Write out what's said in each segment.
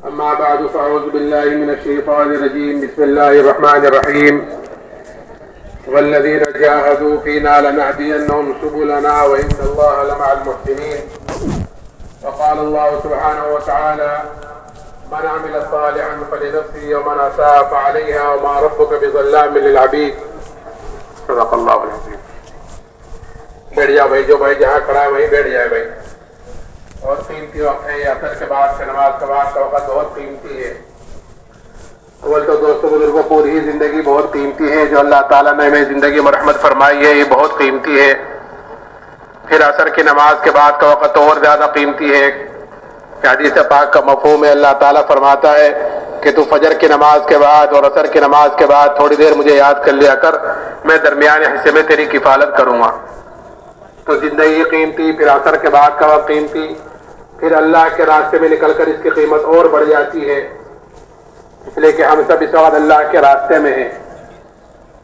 أما بعد فأعوذ بالله من الشيطان الرجيم. بسم الله الرحمن الرحيم. والذين جاهدوا فينا لنهدينهم سبلنا وإن الله لمع المحسنين. وقال الله سبحانه وتعالى: من عمل صالحا فلنفسه ومن أساء فعليها وما ربك بظلام للعبيد. صدق اللہ العظیم. بیٹھ جاؤ بھائی، جو بھائی جہاں کھڑا ہے وہیں بیٹھ جائے بھائی. بہت قیمتی وقت ہے، عصر کے بعد سے نماز کے بعد کا وقت بہت قیمتی ہے. اول تو دوستوں بزرگوں، پوری زندگی بہت قیمتی ہے. جو اللہ تعالیٰ نے ہمیں زندگی میں رحمت فرمائی ہے یہ بہت قیمتی ہے. پھر عصر کی نماز کے بعد کا وقت اور زیادہ قیمتی ہے. کہ حدیث پاک کا مفہوم ہے، اللہ تعالیٰ فرماتا ہے کہ تو فجر کی نماز کے بعد اور عصر کی نماز کے بعد تھوڑی دیر مجھے یاد کر لیا کر، میں درمیانے حصے میں تیری کفالت کروں گا. تو زندگی قیمتی، پھر عصر کے بعد کا وقت قیمتی، پھر اللہ کے راستے میں نکل کر اس کی قیمت اور بڑھ جاتی ہے. اس لیے کہ ہم سب اس وقت اللہ کے راستے میں ہیں.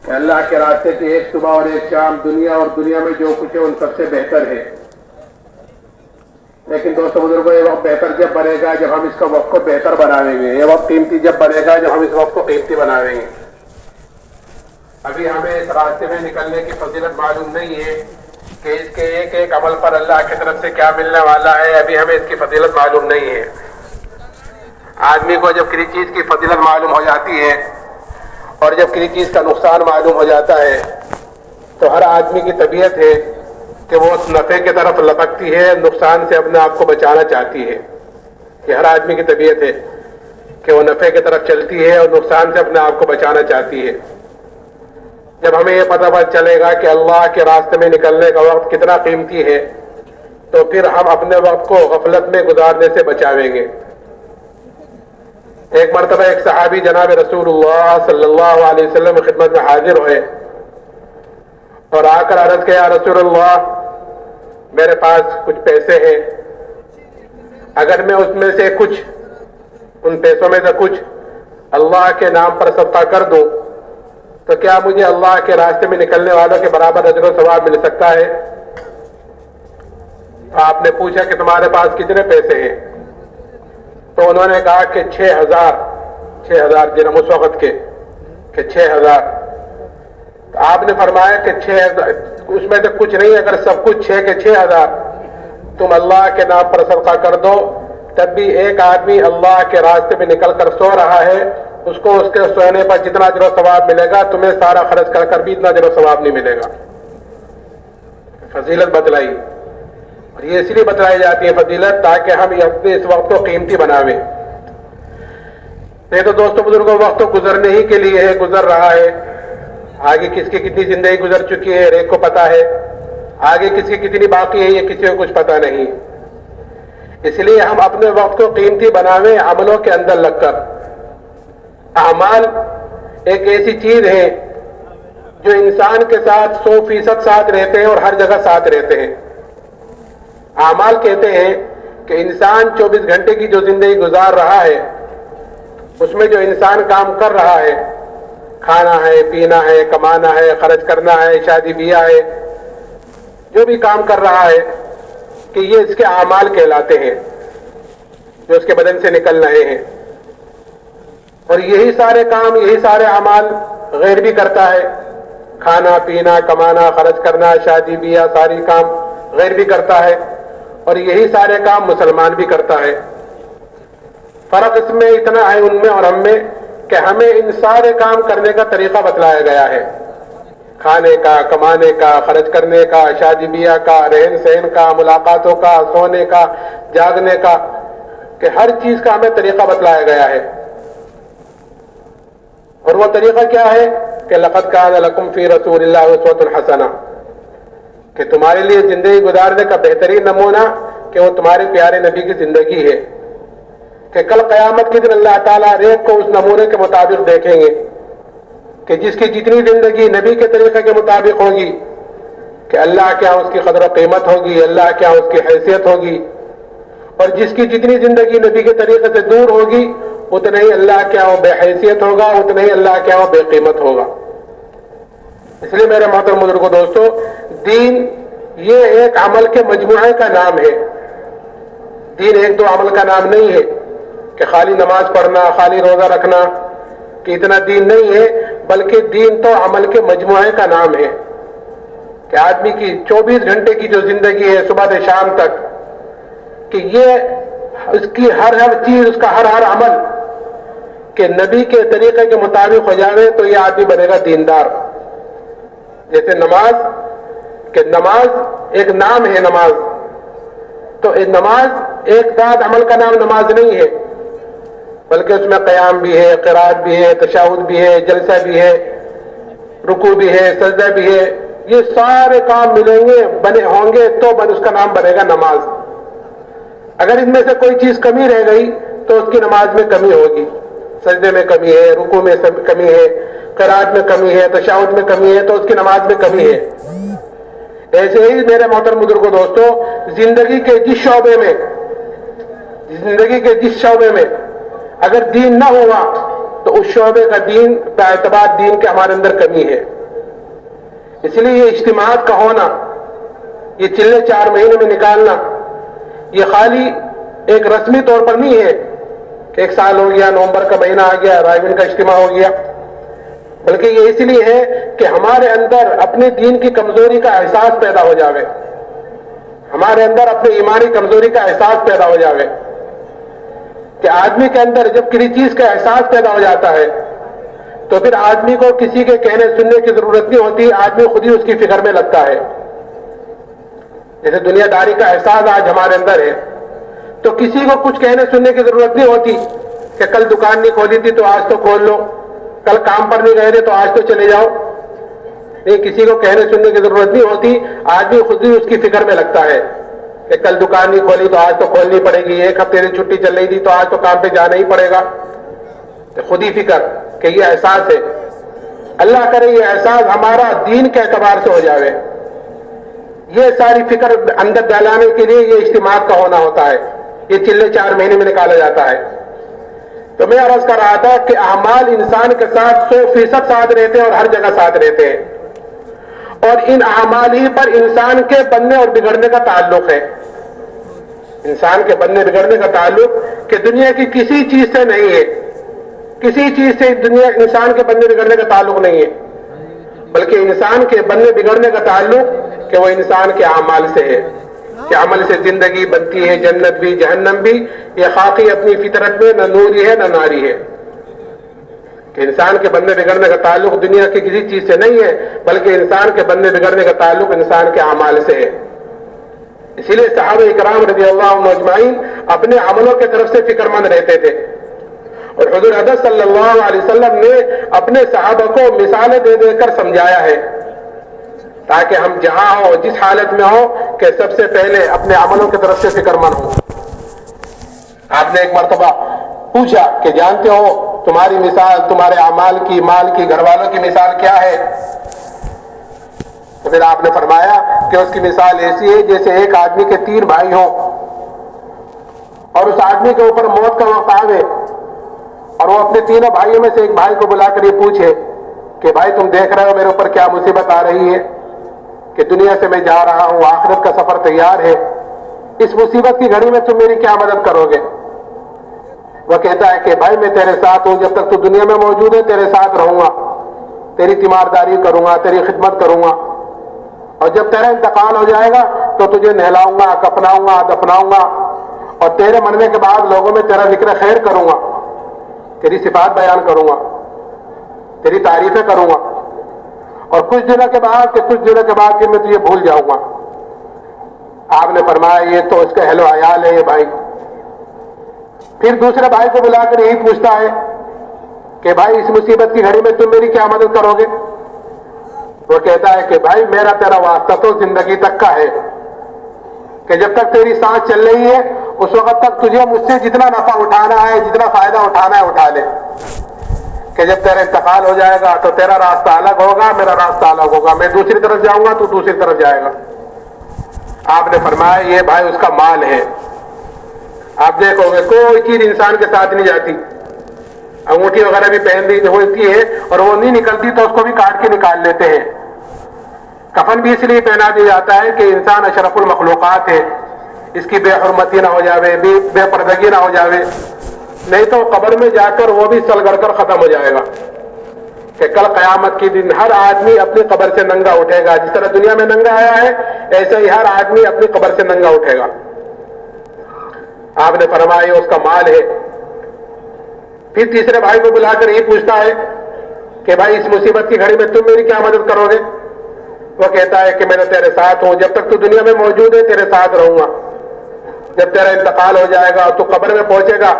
کہ اللہ کے راستے کی ایک صبح اور ایک شام دنیا اور دنیا میں جو کچھ ہے ان سب سے بہتر ہے. لیکن دوستوں بزرگوں، یہ وقت بہتر جب بنے گا جب ہم اس کا وقت کو بہتر بناویں گے. یہ وقت قیمتی جب بنے گا جب ہم اس وقت کو قیمتی بناویں گے. ابھی ہمیں اس راستے میں نکلنے کی فضیلت معلوم نہیں ہے کہ اس کے ایک ایک عمل پر اللہ کی طرف سے کیا ملنے والا ہے. ابھی ہمیں اس کی فضیلت معلوم نہیں ہے. آدمی کو جب کسی چیز کی فضیلت معلوم ہو جاتی ہے اور جب کسی چیز کا نقصان معلوم ہو جاتا ہے تو ہر آدمی کی طبیعت ہے کہ وہ نفع کی طرف لپکتی ہے، نقصان سے اپنے آپ کو بچانا چاہتی ہے. یہ ہر آدمی کی طبیعت ہے کہ وہ نفع کی طرف چلتی ہے اور نقصان سے اپنے آپ کو بچانا چاہتی ہے. جب ہمیں یہ پتہ چلے گا کہ اللہ کے راستے میں نکلنے کا وقت کتنا قیمتی ہے تو پھر ہم اپنے وقت کو غفلت میں گزارنے سے بچاویں گے. ایک مرتبہ ایک صحابی جناب رسول اللہ صلی اللہ علیہ وسلم کی خدمت میں حاضر ہوئے اور آ کر عرض کیا: یا رسول اللہ، میرے پاس کچھ پیسے ہیں، اگر میں اس میں سے کچھ، ان پیسوں میں سے کچھ اللہ کے نام پر صدقہ کر دوں تو کیا مجھے اللہ کے راستے میں نکلنے والوں کے برابر اجر و ثواب مل سکتا ہے؟ آپ نے پوچھا کہ تمہارے پاس کتنے پیسے ہیں؟ تو انہوں نے کہا کہ 6,000 درہم اس وقت کے، کہ 6,000. تو آپ نے فرمایا کہ 6,000 اس میں سے کچھ نہیں، اگر سب کچھ 6,000 تم اللہ کے نام پر صدقہ کر دو تب بھی ایک آدمی اللہ کے راستے میں نکل کر سو رہا ہے، اس کو اس کے سونے پر جتنا اجر و ثواب ملے گا تمہیں سارا خرچ کر کر بھی اتنا اجر و ثواب نہیں ملے گا. فضیلت بتلائی، اور یہ اس لیے بتلائی جاتی ہے فضیلت تاکہ ہم اپنے اس وقت کو قیمتی بناویں. نہیں تو دوستوں بزرگوں، وقت تو گزرنے ہی کے لیے ہے، گزر رہا ہے. آگے کس کی کتنی زندگی گزر چکی ہے ہر ایک کو پتا ہے، آگے کس کی کتنی باقی ہے یہ کسی کو کچھ پتا نہیں. اس لیے ہم اپنے وقت کو قیمتی بناویں عملوں کے اندر لگ کر. اعمال ایک ایسی چیز ہے جو انسان کے ساتھ 100% ساتھ رہتے ہیں اور ہر جگہ ساتھ رہتے ہیں. اعمال کہتے ہیں کہ انسان 24 گھنٹے کی جو زندگی گزار رہا ہے اس میں جو انسان کام کر رہا ہے، کھانا ہے، پینا ہے، کمانا ہے، خرچ کرنا ہے، شادی بیاہ ہے، جو بھی کام کر رہا ہے کہ یہ اس کے اعمال کہلاتے ہیں جو اس کے بدن سے نکل رہے ہیں. اور یہی سارے کام، یہی سارے اعمال غیر بھی کرتا ہے. کھانا پینا، کمانا، خرچ کرنا، شادی بیاہ، ساری کام غیر بھی کرتا ہے اور یہی سارے کام مسلمان بھی کرتا ہے. فرق اس میں اتنا ہے ان میں اور ہم میں کہ ہمیں ان سارے کام کرنے کا طریقہ بتلایا گیا ہے. کھانے کا، کمانے کا، خرچ کرنے کا، شادی بیاہ کا، رہن سہن کا، ملاقاتوں کا، سونے کا، جاگنے کا، کہ ہر چیز کا ہمیں طریقہ بتلایا گیا ہے. اور وہ طریقہ کیا ہے کہ لقد کان لکم فی رسول اللہ اسوۃ حسنہ، کہ تمہارے لیے زندگی گزارنے کا بہترین نمونہ کہ وہ تمہارے پیارے نبی کی زندگی ہے. کہ کل قیامت کے دن اللہ تعالیٰ ہر ایک کو اس نمونے کے مطابق دیکھیں گے کہ جس کی جتنی زندگی نبی کے طریقے کے مطابق ہوگی کہ اللہ کیا اس کی قدر و قیمت ہوگی، اللہ کیا اس کی حیثیت ہوگی، اور جس کی جتنی زندگی نبی کے طریقے سے دور ہوگی اتنا ہی اللہ کیا وہ بے حیثیت ہوگا، اتنا ہی اللہ کیا وہ بے قیمت ہوگا. اس لیے میرے محترم بزرگوں، دوستو، دین یہ ایک عمل کے مجموعے کا نام ہے. دین ایک دو عمل کا نام نہیں ہے کہ خالی نماز پڑھنا، خالی روزہ رکھنا کہ اتنا دین نہیں ہے، بلکہ دین تو عمل کے مجموعے کا نام ہے کہ آدمی کی 24 گھنٹے کی جو زندگی ہے صبح سے شام تک، کہ یہ اس کی ہر چیز، اس کا ہر عمل کہ نبی کے طریقے کے مطابق ہو جائے تو یہ آدمی بنے گا دیندار۔ جیسے نماز، کہ نماز ایک نام ہے، نماز تو نماز ایک ذات عمل کا نام نماز نہیں ہے، بلکہ اس میں قیام بھی ہے، قرات بھی ہے، تشہد بھی ہے، جلسہ بھی ہے، رکوع بھی ہے، سجدہ بھی ہے، یہ سارے کام ملیں گے، بنے ہوں گے تو اس کا نام بنے گا نماز۔ اگر ان میں سے کوئی چیز کمی رہ گئی تو اس کی نماز میں کمی ہوگی، سجدے میں کمی ہے، رکوع میں کمی ہے، قرات میں کمی ہے، تشہد میں کمی ہے، تو اس کی نماز میں کمی ہے۔ ایسے ہی میرے محترم بزرگوں دوستو، زندگی کے جس شعبے میں اگر دین نہ ہوا تو اس شعبے کا دین اعتبار دین کے ہمارے اندر کمی ہے۔ اس لیے یہ اجتماعات کا ہونا، یہ چلے 4 مہینے میں نکالنا، یہ خالی ایک رسمی طور پر نہیں ہے کہ 1 سال ہو گیا، نومبر کا مہینہ آ گیا، رائے کا اجتماع ہو گیا، بلکہ یہ اس لیے ہے کہ ہمارے اندر اپنے دین کی کمزوری کا احساس پیدا ہو جاوے، ہمارے اندر اپنی ایمانی کمزوری کا احساس پیدا ہو جاوے، کہ آدمی کے اندر جب کسی چیز کا احساس پیدا ہو جاتا ہے تو پھر آدمی کو کسی کے کہنے سننے کی ضرورت نہیں ہوتی، آدمی خود ہی اس کی فکر میں لگتا ہے۔ جیسے دنیا داری کا احساس آج ہمارے اندر ہے تو کسی کو کچھ کہنے سننے کی ضرورت نہیں ہوتی کہ کل دکان نہیں کھولی تھی تو آج تو کھول لو، کل کام پر نہیں گئے تھے تو آج تو چلے جاؤ۔ نہیں، کسی کو کہنے سننے کی ضرورت نہیں ہوتی، آدمی خود ہی اس کی فکر میں لگتا ہے کہ کل دکان نہیں کھولی تو آج تو کھولنی پڑے گی، 1 ہفتے کی چھٹی چل رہی تھی تو آج تو کام پہ جانا ہی پڑے گا، خود ہی فکر کہ یہ احساس ہے۔ اللہ کرے یہ احساس ہمارا دین کے اعتبار سے ہو جاوے۔ یہ ساری فکر اندر ڈالانے کے لیے یہ اجتماع کا ہونا ہوتا ہے، یہ چلے 4 مہینے میں نکالا جاتا ہے۔ تو میں عرض کر رہا تھا کہ اعمال انسان کے ساتھ 100% ساتھ رہتے ہیں اور ہر جگہ ساتھ رہتے ہیں، اور ان اعمال ہی پر انسان کے بننے اور بگڑنے کا تعلق ہے۔ انسان کے بننے بگڑنے کا تعلق کہ دنیا کی کسی چیز سے نہیں ہے، کسی چیز سے انسان کے بننے بگڑنے کا تعلق نہیں ہے، بلکہ انسان کے بننے بگڑنے کا تعلق کہ وہ انسان کے اعمال سے ہے، کہ عمل سے زندگی بنتی ہے، جنت بھی جہنم بھی، یہ خاکی اپنی فطرت میں نہ نوری ہے نہ ناری ہے، کہ انسان کے بننے بگڑنے کا تعلق دنیا کی کسی چیز سے نہیں ہے، بلکہ انسان کے بننے بگڑنے کا تعلق انسان کے اعمال سے ہے۔ اسی لیے صحابہ اکرام رضی اللہ عنہم اجمعین اپنے عملوں کے طرف سے فکر مند رہتے تھے، اور حضور اقدس صلی اللہ علیہ وسلم نے اپنے صحابہ کو مثالیں دے دے کر سمجھایا ہے تاکہ ہم جہاں ہو، جس حالت میں ہو، کہ سب سے پہلے اپنے عملوں کی طرف سے فکر مند ہو۔ آپ نے ایک مرتبہ پوچھا کہ جانتے ہو تمہاری مثال، تمہارے اعمال کی، مال کی، گھر والوں کی مثال کیا ہے؟ تو پھر آپ نے فرمایا کہ اس کی مثال ایسی ہے جیسے ایک آدمی کے 3 بھائی ہوں اور اس آدمی کے اوپر موت کا وقت آوے اور وہ اپنے 3 بھائیوں میں سے ایک بھائی کو بلا کر یہ پوچھے کہ بھائی تم دیکھ رہے ہو میرے اوپر کیا مصیبت آ رہی ہے، کہ دنیا سے میں جا رہا ہوں، آخرت کا سفر تیار ہے، اس مصیبت کی گھڑی میں تم میری کیا مدد کرو گے؟ وہ کہتا ہے کہ بھائی میں تیرے ساتھ ہوں، جب تک تو دنیا میں موجود ہے تیرے ساتھ رہوں گا، تیری تیمارداری کروں گا، تیری خدمت کروں گا، اور جب تیرا انتقال ہو جائے گا تو تجھے نہلاؤں گا، کفناؤں گا، دفناؤں گا، اور تیرے مرنے کے بعد لوگوں میں تیرا ذکر خیر کروں گا، تیری صفات بیان کروں گا، تیری تعریفیں کروں گا، اور کچھ دنوں کے بعد پھر میں تجھے بھول جاؤں گا۔ آپ نے فرمایا یہ تو اس کا اہل و عیال ہے یہ بھائی۔ پھر دوسرے بھائی کو بلا کر یہی پوچھتا ہے کہ بھائی اس مصیبت کی گھڑی میں تم میری کیا مدد کرو گے؟ وہ کہتا ہے کہ بھائی میرا تیرا واسطہ تو زندگی تک کا ہے، کہ جب تک تیری سانس چل رہی ہے اس وقت تک تجھے مجھ سے جتنا نفع اٹھانا ہے، جتنا فائدہ اٹھانا ہے اٹھا لے، کہ جب تیرا انتقال ہو جائے گا تو تیرا راستہ الگ ہوگا، میرا راستہ الگ ہوگا، میں دوسری طرف جاؤں گا تو دوسری طرف جائے گا۔ آپ نے فرمایا یہ بھائی اس کا مال ہے۔ آپ دیکھو گے کوئی چیز انسان کے ساتھ نہیں جاتی، انگوٹھی وغیرہ بھی پہن دی ہوتی ہے اور وہ نہیں نکلتی تو اس کو بھی کاٹ کے نکال لیتے ہیں۔ کفن بھی اس لیے پہنا دیا جاتا ہے کہ انسان اشرف المخلوقات ہے، اس کی بے حرمتی نہ ہو جاوے، بے پردگی نہ ہو جاوے، نہیں تو قبر میں جا کر وہ بھی سل گڑ کر ختم ہو جائے گا کہ کل قیامت کے دن ہر آدمی اپنی قبر سے ننگا اٹھے گا. جس طرح دنیا میں ننگا آیا ہے ایسے ہی ہر آدمی اپنی قبر سے ننگا اٹھے گا. آپ نے فرمایا اس کا مال ہے. پھر تیسرے بھائی کو بلا کر یہ پوچھتا ہے کہ بھائی اس مصیبت کی گھڑی میں تم میری کیا مدد کرو گے؟ وہ کہتا ہے کہ میں تو تیرے ساتھ ہوں، جب تک تو دنیا میں موجود ہے تیرے ساتھ رہوں گا. جب تیرا انتقال ہو جائے گا تو قبر میں پہنچے گا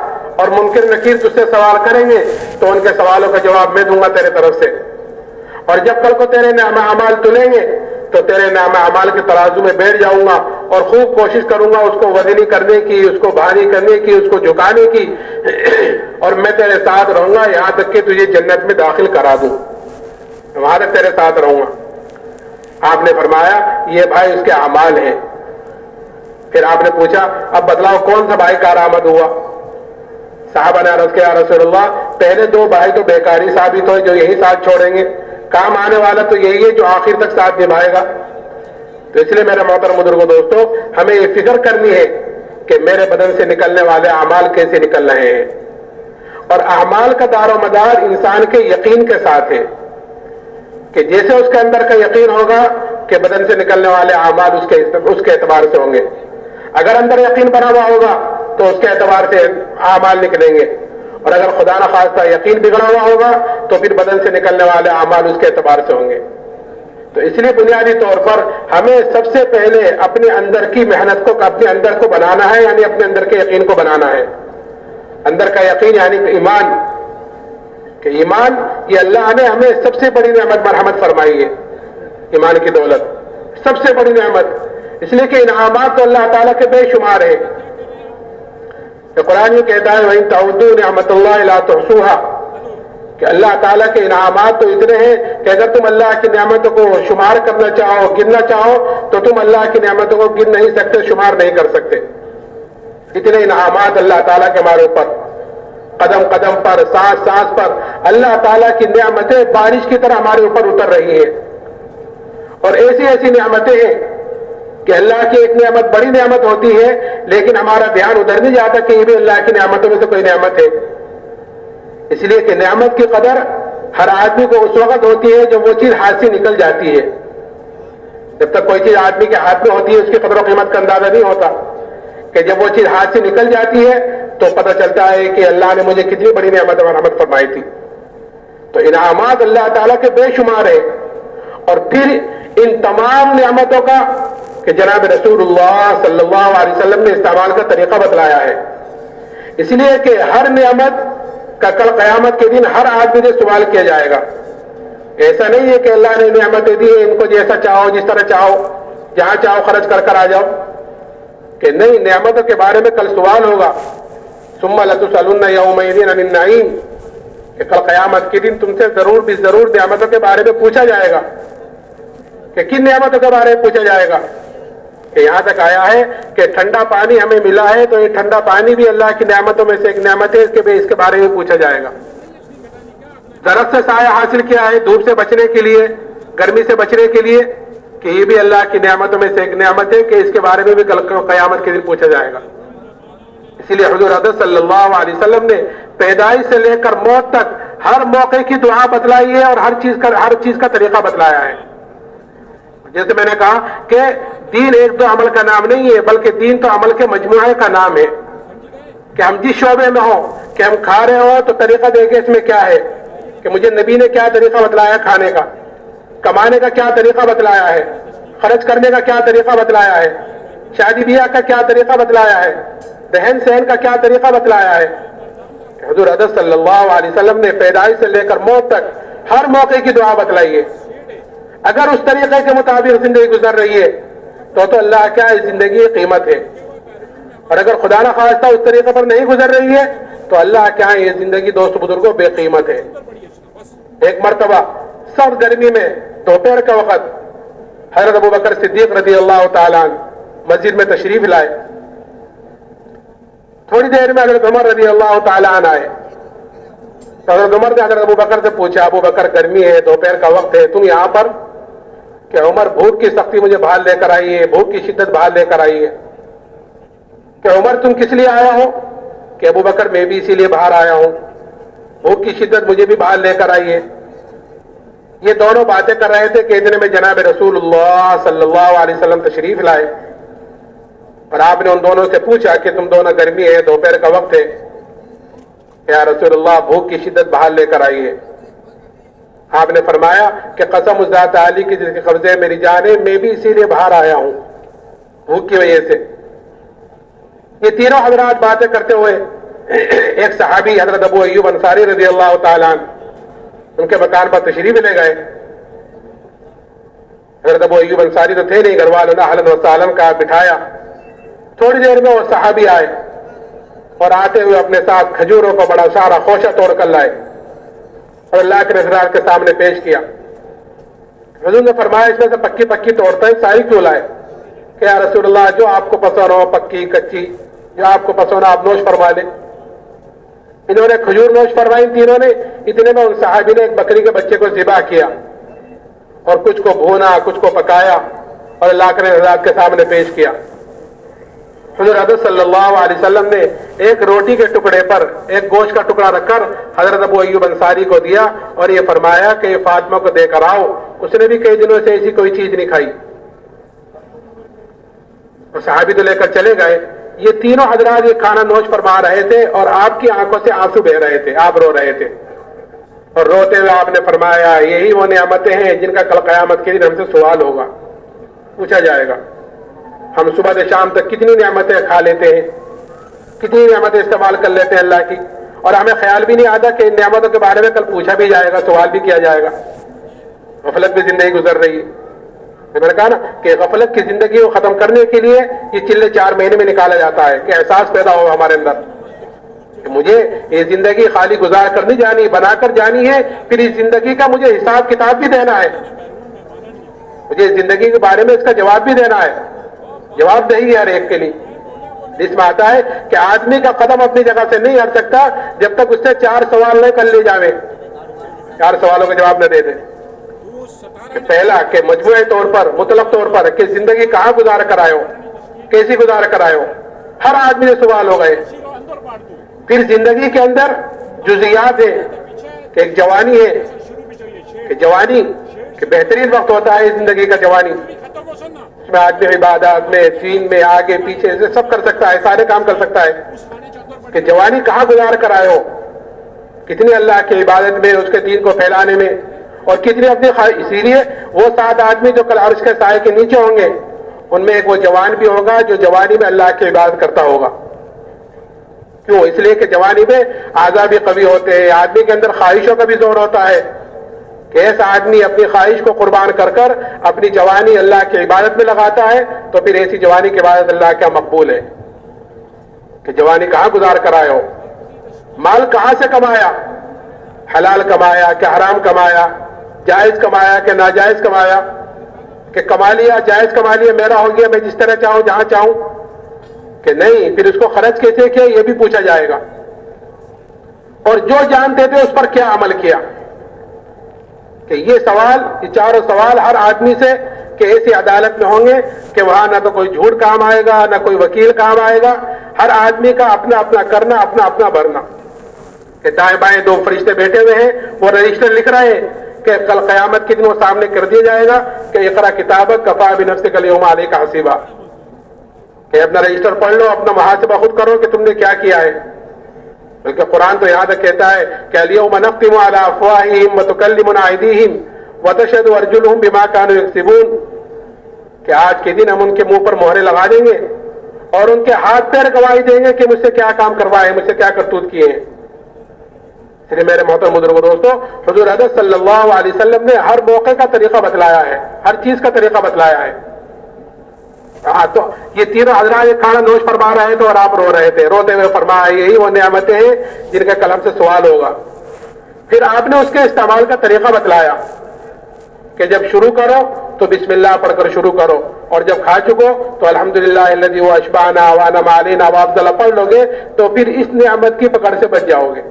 اور منکر نکیر تجھ سے سوال کریں گے تو ان کے سوالوں کا جواب میں دوں گا تیرے طرف سے. اور جب کل کو تیرے نام اعمال تلیں گے تو تیرے نام اعمال کے ترازو میں بیٹھ جاؤں گا اور خوب کوشش کروں گا اس کو وزنی کرنے کی، اس کو بھاری کرنے کی، اس کو جھکانے کی، اور میں تیرے ساتھ رہوں گا یہاں تک کہ تجھے جنت میں داخل کرا دوں. وہاں تک تیرے ساتھ رہوں گا. آپ نے فرمایا یہ بھائی اس کے اعمال ہیں. پھر آپ نے پوچھا اب بتلاؤ کون سا بھائی کارآمد ہوا؟ صحابہ نے عرض کیا رسول اللہ پہلے دو بھائی تو بیکاری ثابت ہوئے جو یہی ساتھ چھوڑیں گے، کام آنے والا تو یہی ہے جو آخر تک ساتھ نبھائے گا. تو اس لیے میرے محترم بزرگوں دوستو ہمیں یہ فکر کرنی ہے کہ میرے بدن سے نکلنے والے اعمال کیسے نکل رہے ہیں. اور اعمال کا دار و مدار انسان کے یقین کے ساتھ ہے کہ جیسے اس کے اندر کا یقین ہوگا کہ بدن سے نکلنے والے اعمال اس کے اعتبار سے ہوں گے. اگر اندر یقین بنا ہوا ہوگا تو اس کے اعتبار سے اعمال نکلیں گے، اور اگر خدا نہ خواستہ یقین بگڑا ہوا ہوگا تو پھر بدن سے نکلنے والے اعمال اس کے اعتبار سے ہوں گے. تو اس لیے بنیادی طور پر ہمیں سب سے پہلے اپنے اندر کی محنت کو، اپنے اندر کو بنانا ہے، یعنی اپنے اندر کے یقین کو بنانا ہے. اندر کا یقین یعنی ایمان، کہ ایمان یہ اللہ نے ہمیں سب سے بڑی نعمت مرحمت فرمائی ہے. ایمان کی دولت سب سے بڑی نعمت، اس لیے کہ انعامات تو اللہ تعالیٰ کے بے شمار ہیں. کہ قرآن یہ کہتا ہے وَإِن تَعُدُّوا نِعْمَتَ اللَّهِ لَا تُحْصُوهَا، کہ اللہ تعالیٰ کے انعامات تو اتنے ہیں کہ اگر تم اللہ کی نعمتوں کو شمار کرنا چاہو، گننا چاہو تو تم اللہ کی نعمتوں کو گن نہیں سکتے، شمار نہیں کر سکتے. اتنے انعامات اللہ تعالیٰ کے ہمارے اوپر، قدم قدم پر، سانس سانس پر اللہ تعالیٰ کی نعمتیں بارش کی طرح ہمارے اوپر اتر رہی ہیں. اور ایسی ایسی نعمتیں ہیں کہ اللہ کی ایک نعمت بڑی نعمت ہوتی ہے لیکن ہمارا دھیان ادھر نہیں جاتا کہ یہ بھی اللہ کی نعمتوں میں سے کوئی نعمت ہے. اس لیے کہ نعمت کی قدر ہر آدمی کو اس وقت ہوتی ہے جب وہ چیز ہاتھ سے نکل جاتی ہے. جب تک کوئی چیز آدمی کے ہاتھ میں ہوتی ہے اس کی قدر و قیمت کا اندازہ نہیں ہوتا، کہ جب وہ چیز ہاتھ سے نکل جاتی ہے تو پتہ چلتا ہے کہ اللہ نے مجھے کتنی بڑی نعمت مرحمت فرمائی تھی. تو انعامات اللہ تعالیٰ کے بے شمار ہے. اور پھر ان تمام نعمتوں کا کہ جناب رسول اللہ صلی اللہ علیہ وسلم نے استعمال کا طریقہ بتلایا ہے. اس لیے کہ ہر نعمت کا کل قیامت کے دن ہر آدمی سے سوال کیا جائے گا. ایسا نہیں ہے کہ اللہ نے نعمتیں دی ان کو جیسا چاہو، جس طرح چاہو، جہاں چاہو خرچ کر کر آ جاؤ، کہ نہیں، نعمتوں کے بارے میں کل سوال ہوگا. ثم لتسألن یومئذ عن النعیم، کہ کل قیامت کے دن تم سے ضرور بھی ضرور نعمتوں کے بارے میں پوچھا جائے گا. کہ کن نعمتوں کے بارے میں پوچھا جائے گا؟ کہ یہاں تک آیا ہے کہ ٹھنڈا پانی ہمیں ملا ہے تو یہ ٹھنڈا پانی بھی اللہ کی نعمتوں میں سے ایک نعمت ہے، اس کے بارے میں پوچھا جائے گا. درخت سے سایہ حاصل کیا ہے دھوپ سے بچنے کے لیے، گرمی سے بچنے کے لیے، کہ یہ بھی اللہ کی نعمتوں میں سے ایک نعمت ہے، کہ اس کے بارے میں بھی کل قیامت کے دن پوچھا جائے گا. اسی لیے حضور حضرت صلی اللہ علیہ وسلم نے پیدائش سے لے کر موت تک ہر موقع کی دعا بتلائی ہے اور ہر چیز کا طریقہ بتلایا ہے. جیسے میں نے کہا کہ دین ایک دو عمل کا نام نہیں ہے، بلکہ دین تو عمل کے مجموعے کا نام ہے. کہ ہم جس شعبے میں ہوں، کہ ہم کھا رہے ہوں تو طریقہ دیکھیں اس میں کیا ہے، کہ مجھے نبی نے کیا طریقہ بتلایا ہے کھانے کا، کمانے کا کیا طریقہ بتلایا ہے، خرچ کرنے کا کیا طریقہ بتلایا ہے، شادی بیاہ کا کیا طریقہ بتلایا ہے، رہن سہن کا کیا طریقہ بتلایا ہے. حضور حضرت صلی اللہ علیہ وسلم نے پیدائش سے لے کر موت تک ہر موقع کی دعا بتلائی ہے. اگر اس طریقے کے مطابق زندگی گزر رہی ہے تو اللہ کیا اس زندگی کی قیمت ہے، اور اگر خدا نہ خواستہ اس طریقے پر نہیں گزر رہی ہے تو اللہ کیا یہ زندگی دوست بزرگوں بے قیمت ہے. ایک مرتبہ سخت گرمی میں دوپہر کا وقت حضرت ابو بکر صدیق رضی اللہ تعالیٰ عنہ مسجد میں تشریف لائے. تھوڑی دیر میں حضرت عمر رضی اللہ تعالیٰ عنہ آئے. تو حضرت عمر نے حضرت ابو بکر سے پوچھا، ابو بکر گرمی ہے، دوپہر کا وقت ہے، تم یہاں پر؟ کہ عمر بھوک کی سختی مجھے باہر لے کر آئی ہے، بھوک کی شدت باہر لے کر آئی ہے. کہ عمر تم کس لیے آیا ہو؟ کہ ابو بکر میں بھی اسی لیے باہر آیا ہوں, بھوک کی شدت مجھے بھی باہر لے کر آئی ہے. یہ دونوں باتیں کر رہے تھے کہ اتنے میں جناب رسول اللہ صلی اللہ علیہ وسلم تشریف لائے, اور آپ نے ان دونوں سے پوچھا کہ تم دونوں گرمی ہے, دوپہر کا وقت ہے, یا رسول اللہ بھوک کی شدت باہر لے کر آئی ہے. آپ نے فرمایا کہ قسم اس ذات عالی کی جس کے قبضے میری جان ہے, میں بھی اسی لیے باہر آیا ہوں بھوک کی وجہ سے. یہ تینوں حضرات باتیں کرتے ہوئے ایک صحابی حضرت ابو ایوب انصاری رضی اللہ تعالیٰ عنہ ان کے مکان پر تشریف لے گئے. حضرت ابو ایوب انصاری تو تھے نہیں, گھر والوں نے اہلاً و سہلاً کا بٹھایا. تھوڑی دیر میں وہ صحابی آئے اور آتے ہوئے اپنے ساتھ کھجوروں کا بڑا سارا خوشہ توڑ کر لائے اور اللہ کے رسول کے سامنے پیش کیا. حضور نے فرمایا اس میں سے پکی پکی توڑتا ہے, ساری کیوں لائے؟ کہ یا رسول اللہ جو آپ کو پسند ہو, پکی کچی جو آپ کو پسند ہو آپ نوش فرما لیں. انہوں نے کھجور نوش فرمائی تینوں نے. اتنے میں ان صحابی نے ایک بکری کے بچے کو ذبح کیا اور کچھ کو بھونا, کچھ کو پکایا اور اللہ کے رسول کے سامنے پیش کیا. حضور حضرت صلی اللہ علیہ وسلم نے ایک روٹی کے ٹکڑے پر ایک گوشت کا ٹکڑا رکھ کر حضرت ابو ایوب انصاری کو دیا اور یہ فرمایا کہ یہ فاطمہ کو دے کر آؤ, اس نے بھی کئی دنوں سے ایسی کوئی چیز نہیں کھائی. اور صحابی تو لے کر چلے گئے. یہ تینوں حضرات یہ کھانا نوش فرما رہے تھے اور آپ کی آنکھوں سے آنسو بہ رہے تھے, آپ رو رہے تھے, اور روتے ہوئے آپ نے فرمایا یہی وہ نعمتیں ہیں جن کا کل قیامت کے دن ہم سے سوال ہوگا, پوچھا جائے گا. ہم صبح سے شام تک کتنی نعمتیں کھا لیتے ہیں, کتنی نعمتیں استعمال کر لیتے ہیں اللہ کی, اور ہمیں خیال بھی نہیں آتا کہ ان نعمتوں کے بارے میں کل پوچھا بھی جائے گا, سوال بھی کیا جائے گا. غفلت میں زندگی گزر رہی ہے. میں نے کہا نا کہ غفلت کی زندگی کو ختم کرنے کے لیے یہ چلے 4 مہینے میں نکالا جاتا ہے کہ احساس پیدا ہو ہمارے اندر کہ مجھے یہ زندگی خالی گزار کر نہیں جانی, بنا کر جانی ہے. پھر اس زندگی کا مجھے حساب کتاب بھی دینا ہے, مجھے اس زندگی کے بارے میں اس کا جواب بھی دینا ہے. جواب دہی ہے ہر ایک کے لیے. اس میں آتا ہے کہ آدمی کا قدم اپنی جگہ سے نہیں ہٹ سکتا جب تک اس سے 4 سوال نہ کر لیے جاوے, 4 سوالوں کا جواب نہ دے دے. کہ پہلا کہ مجموعی طور پر, مطلق طور پر کہ زندگی کہاں گزار کر آئے ہو, کیسی گزار کر آئے ہو, ہر آدمی سے سوال ہو گئے. پھر زندگی کے اندر جزیات ہیں کہ ایک جوانی ہے, کہ جوانی کہ بہترین وقت ہوتا ہے زندگی کا جوانی, اس میں آدمی عبادات میں, دین میں, آگے پیچھے سے سب کر سکتا ہے, سارے کام کر سکتا ہے. کہ جوانی کہاں گزار کر آئے ہو, کتنی اللہ کی عبادت میں, اس کے دین کو پھیلانے میں, اور کتنی اپنی اسی لیے وہ 7 آدمی جو کل عرش کے سائے کے نیچے ہوں گے ان میں ایک وہ جوان بھی ہوگا جو جوانی میں اللہ کی عبادت کرتا ہوگا. کیوں؟ اس لیے کہ جوانی میں اعضاء بھی قوی ہوتے ہیں, آدمی کے اندر خواہشوں کا بھی زور ہوتا ہے کہ ایسا آدمی اپنی خواہش کو قربان کر کر اپنی جوانی اللہ کی عبادت میں لگاتا ہے تو پھر ایسی جوانی کی عبادت اللہ کیا مقبول ہے. کہ جوانی کہاں گزار کر آئے ہو, مال کہاں سے کمایا, حلال کمایا کہ حرام کمایا, جائز کمایا کہ ناجائز کمایا, کہ کما لیا جائز کما لیا میرا ہو گیا میں جس طرح چاہوں جہاں چاہوں, کہ نہیں پھر اس کو خرچ کیسے کیا یہ بھی پوچھا جائے گا. اور جو جانتے تھے اس پر کیا عمل کیا. کہ یہ سوال, یہ 4 سوال ہر آدمی سے کہ ایسی عدالت میں ہوں گے کہ وہاں نہ تو کوئی جھوٹ کام آئے گا, نہ کوئی وکیل کام آئے گا. ہر آدمی کا اپنا اپنا کرنا, اپنا اپنا بھرنا. کہ دائیں بائیں 2 فرشتے بیٹھے ہوئے ہیں, وہ رجسٹر لکھ رہے ہیں کہ کل قیامت کے دن وہ سامنے کر دیا جائے گا کہ اقرا کتابک کفا بنفسک الیوم علیک حسیبا, کہ اپنا رجسٹر پڑھ لو, اپنا محاسبہ خود کرو کہ تم نے کیا کیا ہے. بلکہ قرآن تو یہاں تک کہتا ہے کہ الیوم نختم علی افواہہم وتکلمنا ایدیہم وتشہد ارجلہم بما کانوا یکسبون, کہ آج کے دن ہم ان کے منہ پر مہرے لگا دیں گے اور ان کے ہاتھ پیر گواہی دیں گے کہ مجھ سے کیا کام کروائے, مجھ سے کیا کرتوت کیے ہیں. اس لیے میرے محترم بزرگوں دوستو, حضور حضرت صلی اللہ علیہ وسلم نے ہر موقع کا طریقہ بتلایا ہے, ہر چیز کا طریقہ بتلایا ہے. تو یہ تینوں حضرات یہ کھانا نوش فرما رہے تھے اور آپ رو رہے تھے, روتے ہوئے فرمایا یہی وہ نعمتیں ہیں جن کا کل ہم سے سوال ہوگا. پھر آپ نے اس کے استعمال کا طریقہ بتلایا کہ جب شروع کرو تو بسم اللہ پڑھ کر شروع کرو, اور جب کھا چکو تو الحمدللہ الذی هو اشبعنا وانعم علینا وافضل پڑھ لو گے تو پھر اس نعمت کی پکڑ سے بچ جاؤ گے.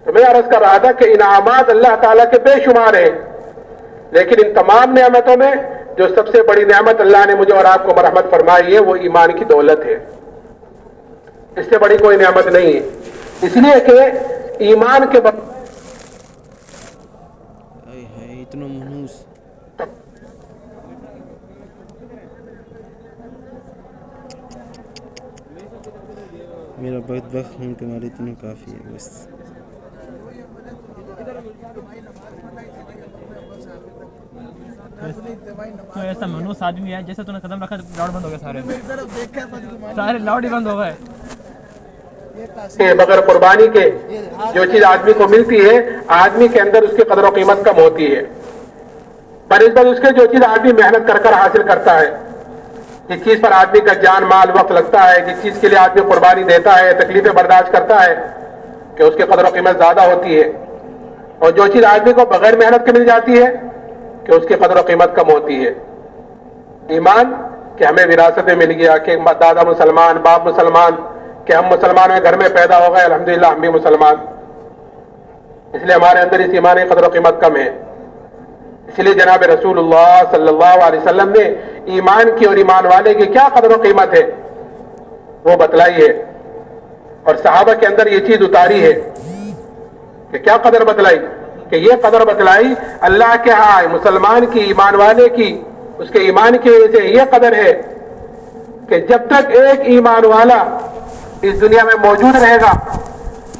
تو میں عرض کر رہا تھا کہ انعامات اللہ تعالیٰ کے بے شمار ہیں, لیکن ان تمام نعمتوں میں جو سب سے بڑی نعمت اللہ نے مجھے اور آپ کو مرحمت فرمائی ہے وہ ایمان کی دولت ہے. اس سے بڑی کوئی نعمت نہیں ہے. اس لیے کہ ایمان کے اتنا منوس میرا بدبخت ہوں تمہارے اتنا کافی ہے بس. تو ایسا منوس آدمی ہے جیسے تو نے قدم رکھا لاؤڈ بند ہو گیا, سارے لاؤڈ ہی بند ہو گئے. بغیر قربانی کے جو چیز آدمی کو ملتی ہے آدمی کے اندر اس کی قدر و قیمت کم ہوتی ہے بنسبت اس کے جو چیز آدمی محنت کر کر حاصل کرتا ہے, جس چیز پر آدمی کا جان مال وقت لگتا ہے, جس چیز کے لیے آدمی قربانی دیتا ہے, تکلیفیں برداشت کرتا ہے, کہ اس کی قدر و قیمت زیادہ ہوتی ہے. اور جو چیز آدمی کو بغیر محنت کے مل جاتی ہے کہ اس کی قدر و قیمت کم ہوتی ہے. ایمان کہ ہمیں وراثت میں مل گیا کہ دادا مسلمان, باپ مسلمان, کہ ہم مسلمان میں گھر میں پیدا ہو گئے, الحمدللہ ہم بھی مسلمان. اس لیے ہمارے اندر اس ایمان کی قدر و قیمت کم ہے. اس لیے جناب رسول اللہ صلی اللہ علیہ وسلم نے ایمان کی اور ایمان والے کی کیا قدر و قیمت ہے وہ بتلائی ہے, اور صحابہ کے اندر یہ چیز اتاری ہے. کہ کیا قدر بتلائی؟ کہ یہ قدر بتلائی اللہ کے ہاں مسلمان کی, ایمان والے کی, اس کے ایمان کی وجہ سے یہ قدر ہے کہ جب تک ایک ایمان والا اس دنیا میں موجود رہے گا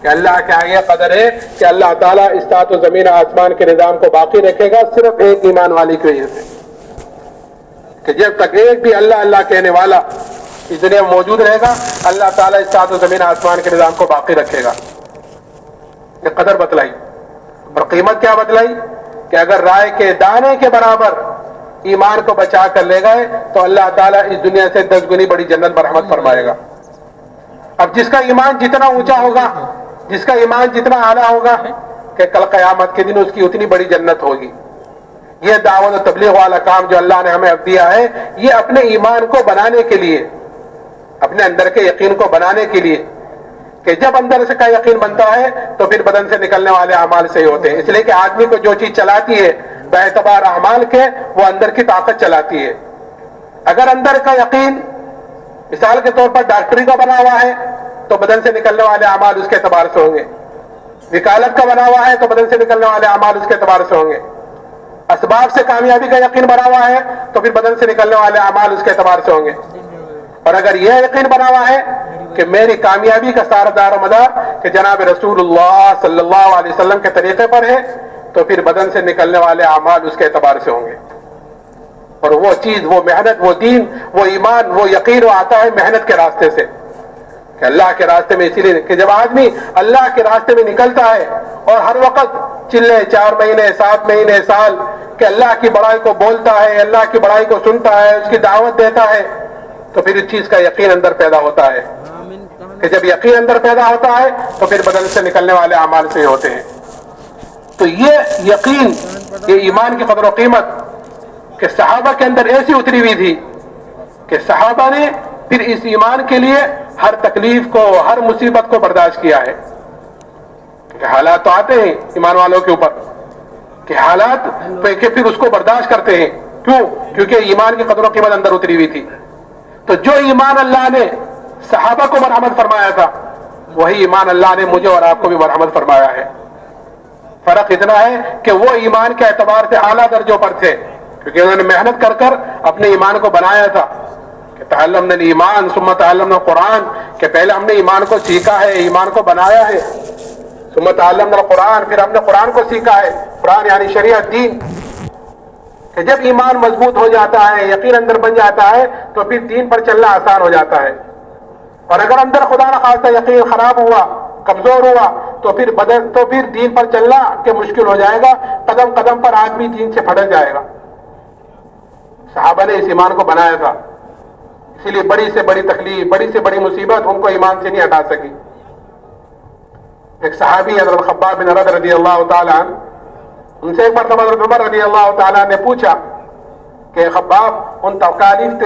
کہ اللہ کے آگے قدر ہے کہ اللہ تعالیٰ اس سات و زمین آسمان کے نظام کو باقی رکھے گا صرف ایک ایمان والی کی وجہ سے. کہ جب تک ایک بھی اللہ اللہ کہنے والا اس دنیا میں موجود رہے گا اللہ تعالیٰ اس سات و زمین آسمان کے نظام کو باقی رکھے گا. یہ قدر بتلائی. اور قیمت کیا بتلائی؟ کہ اگر رائے کے دانے کے برابر ایمان کو بچا کر لے گئے تو اللہ تعالیٰ اس دنیا سے 10 گنی بڑی جنت برحمت فرمائے گا. اب جس کا ایمان جتنا اونچا ہوگا, جس کا ایمان جتنا اعلیٰ ہوگا, کہ کل قیامت کے دن اس کی اتنی بڑی جنت ہوگی. یہ دعوت و تبلیغ والا کام جو اللہ نے ہمیں اب دیا ہے یہ اپنے ایمان کو بنانے کے لیے, اپنے اندر کے یقین کو بنانے کے لیے, کہ جب اندر سے کا یقین بنتا ہے تو پھر بدن سے نکلنے والے اعمال صحیح ہوتے ہیں. اس لیے کہ آدمی کو جو چیز چلاتی ہے باعتبار اعمال کے وہ اندر کی طاقت چلاتی ہے. اگر اندر کا یقین مثال کے طور پر ڈاکٹری کا بنا ہوا ہے تو بدن سے نکلنے والے اعمال اس کے اعتبار سے ہوں گے. وکالت کا بنا ہوا ہے تو بدن سے نکلنے والے اعمال اس کے اعتبار سے ہوں گے. اسباب سے کامیابی کا یقین بنا ہوا ہے تو پھر بدن سے نکلنے والے اعمال اس کے اعتبار سے ہوں گے. اور اگر یہ یقین بنا ہوا ہے کہ میری کامیابی کا سارا دار و مدار کہ جناب رسول اللہ صلی اللہ علیہ وسلم کے طریقے پر ہے تو پھر بدن سے نکلنے والے اعمال اس کے اعتبار سے ہوں گے. اور وہ چیز, وہ محنت, وہ دین, وہ ایمان, وہ یقین وہ آتا ہے محنت کے راستے سے, کہ اللہ کے راستے میں. اسی لیے کہ جب آدمی اللہ کے راستے میں نکلتا ہے اور ہر وقت چلے 4 مہینے 7 مہینے سال کہ اللہ کی بڑائی کو بولتا ہے, اللہ کی بڑائی کو سنتا ہے, اس کی دعوت دیتا ہے, تو پھر اس چیز کا یقین اندر پیدا ہوتا ہے. کہ جب یقین اندر پیدا ہوتا ہے تو پھر بدن سے نکلنے والے اعمال سے ہوتے ہیں. تو یہ یقین, یہ ایمان کی قدر و قیمت کہ صحابہ کے اندر ایسی اتری ہوئی تھی کہ صحابہ نے پھر اس ایمان کے لیے ہر تکلیف کو, ہر مصیبت کو برداشت کیا ہے. کہ حالات تو آتے ہیں ایمان والوں کے اوپر کہ حالات کہ پھر اس کو برداشت کرتے ہیں. کیوں؟ کیونکہ ایمان کی قدر و قیمت اندر اتری ہوئی تھی. تو جو ایمان اللہ نے صحابہ کو مرحمت فرمایا تھا وہی ایمان اللہ نے مجھے اور آپ کو بھی مرحمت فرمایا ہے. فرق اتنا ہے کہ وہ ایمان کے اعتبار سے اعلیٰ درجوں پر تھے کیونکہ انہوں نے محنت کر کر اپنے ایمان کو بنایا تھا. کہ تعلمنا الایمان ثم تعلمنا القرآن, کہ پہلے ہم نے ایمان کو سیکھا ہے, ایمان کو بنایا ہے. ثم تعلمنا القرآن, پھر ہم نے قرآن کو سیکھا ہے. قرآن یعنی شریعت, دین. کہ جب ایمان مضبوط ہو جاتا ہے, یقین اندر بن جاتا ہے تو پھر دین پر چلنا آسان ہو جاتا ہے. اور اگر اندر خدا نخواستہ یقین خراب ہوا, کمزور ہوا تو پھر دین پر چلنا کہ مشکل ہو جائے گا. قدم قدم پر آدمی دین سے پھٹک جائے گا. صحابہ نے اس ایمان کو بنایا تھا, اسی لیے بڑی سے بڑی تکلیف, بڑی سے بڑی مصیبت ان کو ایمان سے نہیں ہٹا سکی. ایک صحابی حضرت خباب بن ارد رضی اللہ تعالیٰ عنہ, ان سے ایک مرتبہ حضرت عمر رضی اللہ تعالیٰ نے پوچھا کہ خباب ان تکالیف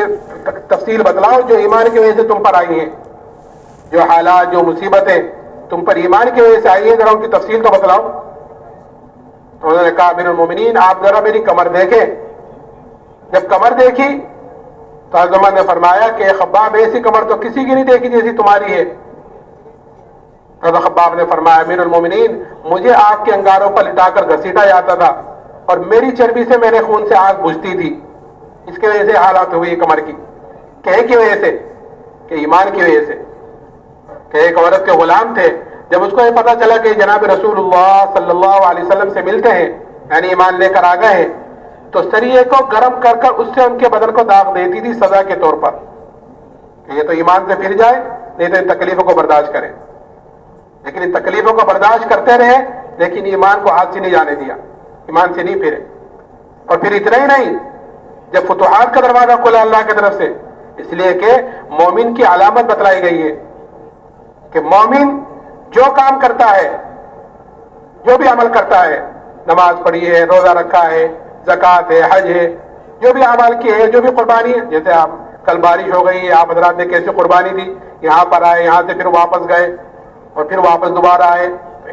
تفصیل بتلاؤ جو ایمان کی وجہ سے تم پر آئی ہیں, جو حالات, جو مصیبتیں تم پر ایمان کی وجہ سے آئی ہیں, ذرا ان کی تفصیل تو بتلاؤ. تو انہوں نے کہا امیر المومنین آپ ذرا میری کمر دیکھیں. جب کمر دیکھی تو حضرت عمر نے فرمایا کہ خباب ایسی کمر تو کسی کی نہیں دیکھی جیسی تمہاری ہے. حضرت خباب نے فرمایا امیر المومنین مجھے آگ کے انگاروں پر لٹا کر گھسیٹا جاتا تھا اور میری چربی سے میرے خون سے آگ بجھتی تھی. اس کی وجہ سے حالات ہوئی کمر کی. کہے کی وجہ سے؟ کہ ایمان کی وجہ سے. کہ ایک عورت کے غلام تھے, جب اس کو یہ پتا چلا کہ جناب رسول اللہ صلی اللہ علیہ وسلم سے ملتے ہیں, یعنی ایمان لے کر آ گئے ہیں, تو سریے کو گرم کر کر اس سے ان کے بدن کو داغ دیتی تھی سزا کے طور پر کہ یہ تو ایمان سے پھر جائے, نہیں تو ان تکلیفوں کو برداشت کرے. لیکن ان تکلیفوں کو برداشت کرتے رہے, لیکن ایمان کو ہاتھ سے نہیں جانے دیا, ایمان سے نہیں پھرے. اور پھر اتنا ہی نہیں, جب فتوحات کا دروازہ کھلا اللہ کی طرف سے, اس لیے کہ مومن کی علامت بتلائی گئی ہے کہ مومن جو کام کرتا ہے, جو بھی عمل کرتا ہے, نماز پڑھی ہے, روزہ رکھا ہے, زکوٰۃ ہے, حج ہے, جو بھی اعمال کیے ہیں, جو بھی قربانی ہے, جیسے آپ کل بارش ہو گئی, آپ حضرات نے کیسے قربانی دی, یہاں پر آئے, یہاں سے پھر واپس گئے اور پھر واپس دوبارہ آئے,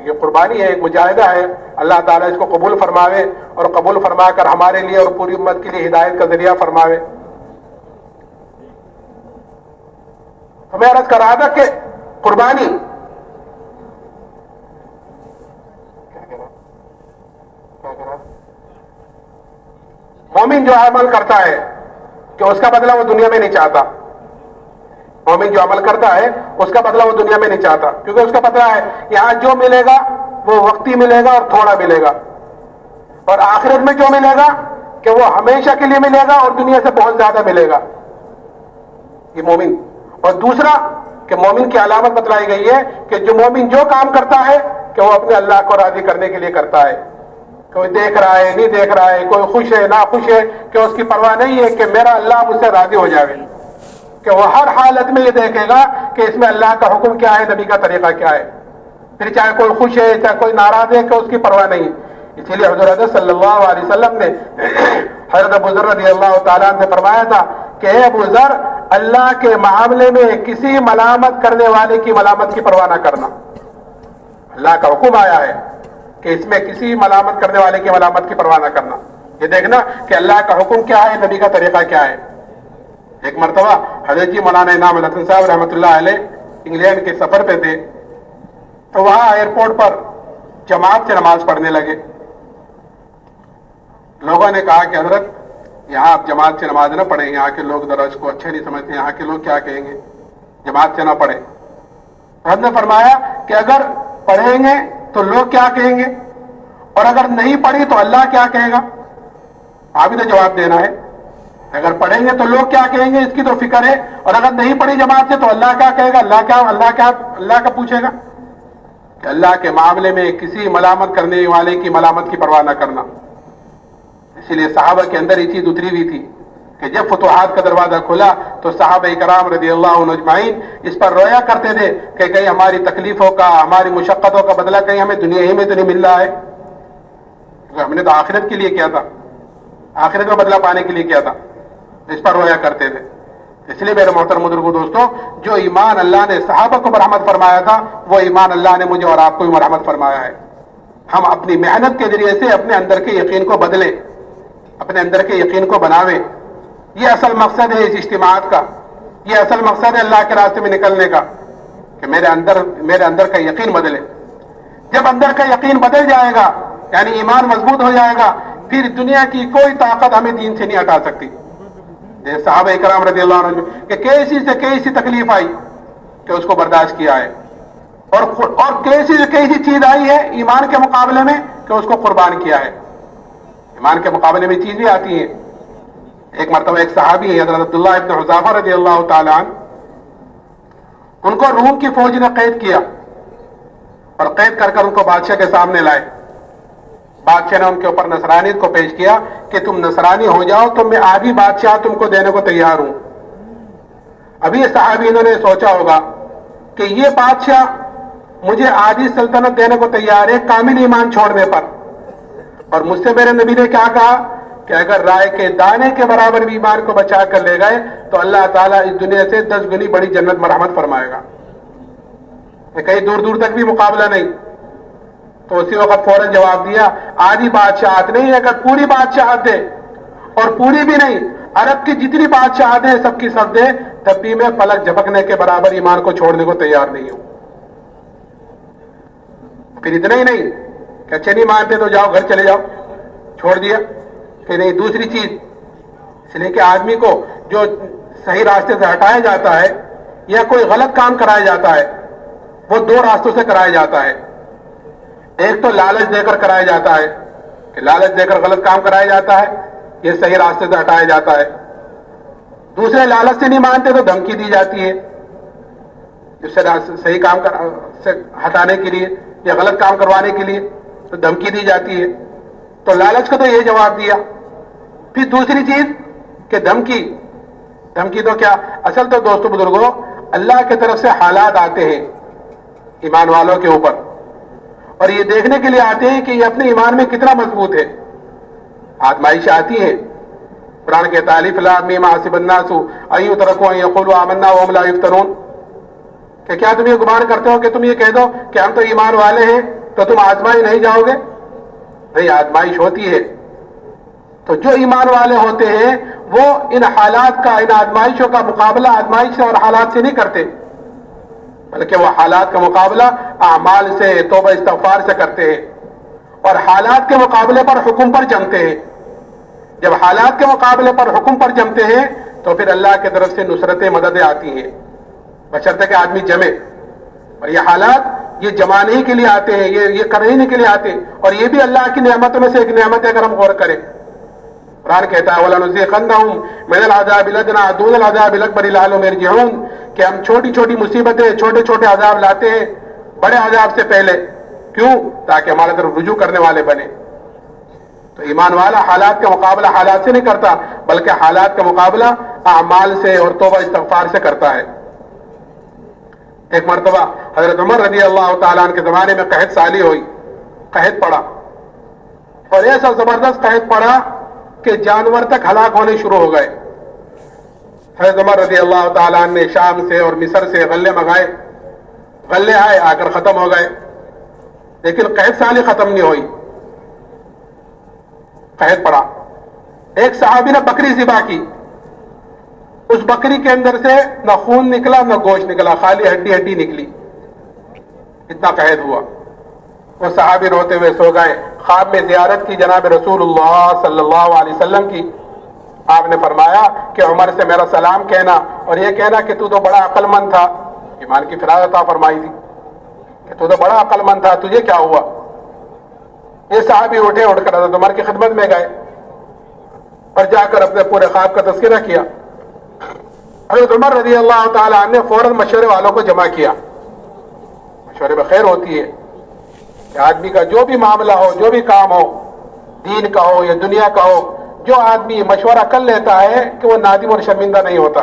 یہ قربانی ہے, ایک مجاہدہ ہے. اللہ تعالیٰ اس کو قبول فرماوے اور قبول فرما کر ہمارے لیے اور پوری امت کے لیے ہدایت کا ذریعہ فرماوے. تو میں عرض کر رہا تھا کہ قربانی مومن جو عمل کرتا ہے کہ اس کا بدلہ وہ دنیا میں نہیں چاہتا. مومن جو عمل کرتا ہے اس کا بدلہ وہ دنیا میں نہیں چاہتا, کیونکہ اس کا پتہ ہے یہاں جو ملے گا وہ وقتی ملے گا اور تھوڑا ملے گا, اور آخرت میں جو ملے گا کہ وہ ہمیشہ کے لیے ملے گا اور دنیا سے بہت زیادہ ملے گا. یہ مومن. اور دوسرا کہ مومن کی علامت بتلائی گئی ہے کہ جو مومن جو کام کرتا ہے کہ وہ اپنے اللہ کو راضی کرنے کے لیے کرتا ہے. کوئی دیکھ رہا ہے, نہیں دیکھ رہا ہے, کوئی خوش ہے, نہ خوش ہے, کہ اس کی پرواہ نہیں ہے کہ میرا اللہ مجھ سے راضی ہو جائے, کہ وہ ہر حالت میں یہ دیکھے گا کہ اس میں اللہ کا حکم کیا ہے, نبی کا طریقہ کیا ہے. پھر چاہے کوئی خوش ہے, چاہے کوئی ناراض ہے, کہ اس کی پرواہ نہیں. اسی لیے حضرت صلی اللہ علیہ وسلم نے حضرت ابو ذر رضی اللہ تعالیٰ عنہ سے فرمایا تھا کہ اے ابو ذر, اللہ کے معاملے میں کسی ملامت کرنے والے کی ملامت کی پرواہ نہ کرنا. اللہ کا حکم آیا ہے کہ اس میں کسی ملامت کرنے والے کی ملامت کی پرواہ نہ کرنا. یہ دیکھنا کہ اللہ کا حکم کیا ہے, نبی کا طریقہ کیا ہے. ایک مرتبہ حضرت جی مولانا انعام الحسن صاحب رحمۃ اللہ علیہ انگلینڈ کے سفر پہ تھے, تو وہاں ایئرپورٹ پر جماعت سے نماز پڑھنے لگے. لوگوں نے کہا کہ حضرت یہاں آپ جماعت سے نماز نہ پڑھیں, یہاں کے لوگ ذرا اس کو اچھے نہیں سمجھتے, یہاں کے لوگ کیا کہیں گے, جماعت سے نہ پڑھیں. حضرت نے فرمایا کہ اگر پڑھیں گے تو لوگ کیا کہیں گے, اور اگر نہیں پڑھی تو اللہ کیا کہے گا. آپ ہی تو جواب دینا ہے. اگر پڑھیں گے تو لوگ کیا کہیں گے اس کی تو فکر ہے, اور اگر نہیں پڑھی جماعت سے تو اللہ کیا کہے گا, اللہ کا پوچھے گا. کہ اللہ کے معاملے میں کسی ملامت کرنے والے کی ملامت کی پرواہ نہ کرنا. اسی لیے صحابہ کے اندر یہ چیز اتری ہوئی تھی کہ جب فتوحات کا دروازہ کھلا تو صحابہ کرام رضی اللہ عنہ اجمعین اس پر رویا کرتے تھے کہ کہیں ہماری تکلیفوں کا, ہماری مشقتوں کا بدلہ کہیں ہمیں دنیا ہی میں تو نہیں مل رہا ہے. ہم نے تو آخرت کے لیے کیا تھا, آخرت میں بدلہ پانے کے لیے کیا تھا. اس پر رویا کرتے تھے. اس لیے میرے محترم بزرگوں دوستوں, جو ایمان اللہ نے صحابہ کو مرحمت فرمایا تھا وہ ایمان اللہ نے مجھے اور آپ کو بھی مرحمت فرمایا ہے. ہم اپنی محنت کے ذریعے سے اپنے اندر کے یقین کو بدلیں, اپنے اندر کے یقین کو بناویں. یہ اصل مقصد ہے اس اجتماعات کا, یہ اصل مقصد ہے اللہ کے راستے میں نکلنے کا, کہ میرے اندر کا یقین بدلے. جب اندر کا یقین بدل جائے گا, یعنی ایمان مضبوط ہو جائے گا, پھر دنیا کی کوئی طاقت ہمیں دین سے نہیں ہٹا سکتی. صحابہ کرام رضی اللہ عنہ کہ کیسی سے کیسی تکلیف آئی کہ اس کو برداشت کیا ہے, اور کیسی سے کیسی چیز آئی ہے ایمان کے مقابلے میں کہ اس کو قربان کیا ہے. ایمان کے مقابلے میں چیز بھی آتی ہے. ایک مرتبہ ایک صحابی ہے حضرت عبداللہ ابن حذافہ رضی اللہ تعالیٰ عنہ, ان کو روم کی فوج نے قید کیا اور قید کر کر ان کو بادشاہ کے سامنے لائے. بادشاہ نے ان کے اوپر نصرانیت کو پیش کیا کہ تم نصرانی ہو جاؤ تو میں آدھی بادشاہ تم کو دینے کو تیار ہوں. ابھی یہ صحابی انہوں نے سوچا ہوگا کہ یہ بادشاہ مجھے آدھی سلطنت دینے کو تیار ہے کامل ایمان چھوڑنے پر, اور مجھ سے میرے نبی نے کیا کہا کہ اگر رائے کے دانے کے برابر بھی ایمان کو بچا کر لے گئے تو اللہ تعالیٰ اس دنیا سے 10 گنی بڑی جنت مرحمت فرمائے گا. کہیں دور دور تک بھی مقابلہ نہیں. تو اسی وقت فوراً جواب دیا, آدھی بادشاہت نہیں, اگر پوری بادشاہت دے, اور پوری بھی نہیں, عرب کی جتنی بادشاہت ہیں سب کی سب دے, تب بھی میں پلک جھپکنے کے برابر ایمان کو چھوڑنے کو تیار نہیں ہوں. پھر اتنا ہی نہیں کہ اچھا نہیں مانتے تو جاؤ گھر چلے جاؤ، چھوڑ دیا کہ نہیں. دوسری چیز اس لیے کہ آدمی کو جو صحیح راستے سے ہٹایا جاتا ہے یا کوئی غلط کام کرایا جاتا ہے وہ دو راستوں سے کرایا جاتا ہے. ایک تو لالچ دے کر کرایا جاتا ہے کہ لالچ دے کر غلط کام کرایا جاتا ہے، یہ صحیح راستے سے ہٹایا جاتا ہے. دوسرے لالچ سے نہیں مانتے تو دھمکی دی جاتی ہے اس سے صحیح کام سے ہٹانے کے لیے یا غلط کام کروانے کے لیے تو دھمکی دی جاتی ہے. تو لالچ کو تو یہ جواب دیا. پھر دوسری چیز کہ دھمکی تو کیا، اصل تو دوستو بزرگوں اللہ کی طرف سے حالات آتے ہیں ایمان والوں کے اوپر، اور یہ دیکھنے کے لیے آتے ہیں کہ یہ اپنے ایمان میں کتنا مضبوط ہے. آزمائش آتی ہے. قرآن کے الف لام میم حسب الناس ان یترکوا ان یقولوا آمنا وهم لا یفتنون، کہ کیا تم یہ گمان کرتے ہو کہ تم یہ کہہ دو کہ ہم تو ایمان والے ہیں تو تم آزمائی نہیں جاؤ گے؟ نہیں، آزمائش ہوتی ہے. تو جو ایمان والے ہوتے ہیں وہ ان حالات کا، ان آزمائشوں کا مقابلہ آزمائش سے اور حالات سے نہیں کرتے، بلکہ وہ حالات کا مقابلہ اعمال سے، توبہ استغفار سے کرتے ہیں، اور حالات کے مقابلے پر حکم پر جمتے ہیں. جب حالات کے مقابلے پر حکم پر جمتے ہیں تو پھر اللہ کی طرف سے نصرتیں، مددیں آتی ہیں، بشرطے کہ آدمی جمے. اور یہ حالات یہ جمانے کے لیے آتے ہیں، یہ کرنے کے لیے آتے ہیں، اور یہ بھی اللہ کی نعمتوں میں سے ایک نعمت ہے اگر ہم غور کریں. قرآن کہتا ہے وَلَنُذِيقَنَّهُمْ مِنَ الْعَذَابِ الْأَدْنَىٰ دُونَ الْعَذَابِ الْأَكْبَرِ لَعَلَّهُمْ يَرْجِعُونَ، کہ ہم چھوٹی چھوٹی مصیبتیں، چھوٹے چھوٹے عذاب لاتے ہیں بڑے عذاب سے پہلے. کیوں؟ تاکہ ہمارے طرف رجوع کرنے والے بنے. تو ایمان والا حالات کا مقابلہ حالات سے نہیں کرتا، بلکہ حالات کا مقابلہ اعمال سے اور توبہ استغفار سے کرتا ہے. ایک مرتبہ حضرت عمر رضی اللہ تعالیٰ عنہ کے زمانے میں قحط سالی ہوئی، قحط پڑا، اور ایسا زبردست قحط پڑا کہ جانور تک ہلاک ہونے شروع ہو گئے. حضرت عمر رضی اللہ تعالیٰ عنہ نے شام سے اور مصر سے غلے منگائے، غلے آئے، آ کر ختم ہو گئے، لیکن قحط سالی ختم نہیں ہوئی. قحط پڑا. ایک صحابی نے بکری ذبح کی، اس بکری کے اندر سے نہ خون نکلا نہ گوشت نکلا، خالی ہڈی ہڈی نکلی، اتنا قحط ہوا. وہ صحابی روتے ہوئے سو گئے. خواب میں زیارت کی جناب رسول اللہ صلی اللہ علیہ وسلم کی. آپ نے فرمایا کہ عمر سے میرا سلام کہنا اور یہ کہنا کہ تو بڑا عقل مند تھا. ایمان کی فراغت عطا فرمائی تھی کہ تو بڑا عقل مند تھا، تجھے کیا ہوا؟ یہ صحابی اٹھے، اٹھ کر حضرت عمر کی خدمت میں گئے اور جا کر اپنے پورے خواب کا تذکرہ کیا. حضرت عمر رضی اللہ تعالیٰ عنہ نے فوراً مشورے والوں کو جمع کیا. مشورے میں خیر ہوتی ہے کہ آدمی کا جو بھی معاملہ ہو، جو بھی کام ہو، دین کا ہو یا دنیا کا ہو، جو آدمی مشورہ کر لیتا ہے کہ وہ نادم اور شرمندہ نہیں ہوتا.